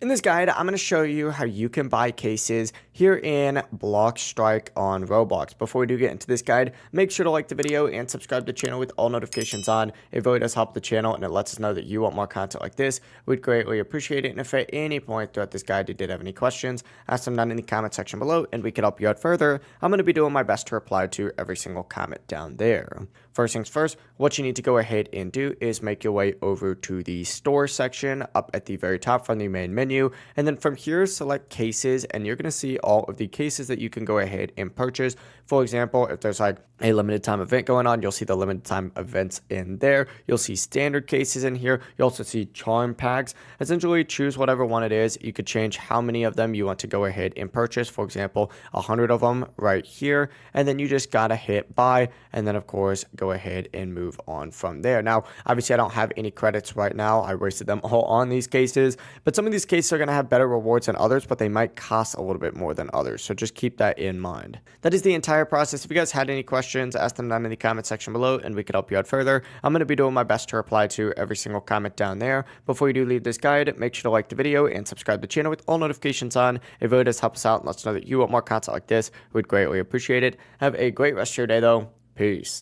In this guide, I'm going to show you how you can buy cases here in BloxStrike on Roblox. Before we do get into this guide, make sure to like the video and subscribe to the channel with all notifications on. It really does help the channel and it lets us know that you want more content like this. We'd greatly appreciate it. And if at any point throughout this guide you did have any questions, ask them down in the comment section below and we can help you out further. I'm going to be doing my best to reply to every single comment down there. First things first, what you need to go ahead and do is make your way over to the store section up at the very top from the main menu. And then from here, select cases and you're going to see all of the cases that you can go ahead and purchase. For example, if there's like a limited time event going on, you'll see the limited time events in there. You'll see standard cases in here. You also see charm packs. Essentially, choose whatever one it is. You could change how many of them you want to go ahead and purchase. For example, 100 of them right here. And then you just got to hit buy. And then, of course, go ahead and move on from there. Now, obviously, I don't have any credits right now. I wasted them all on these cases. But some of these cases are going to have better rewards than others, but they might cost a little bit more than others. So just keep that in mind. That is the entire process. If you guys had any questions, ask them down in the comment section below and we could help you out further. I'm going to be doing my best to reply to every single comment down there. Before you do leave this guide, make sure to like the video and subscribe to the channel with all notifications on. It really does help us out and lets us know that you want more content like this. We'd greatly appreciate it. Have a great rest of your day though. Peace.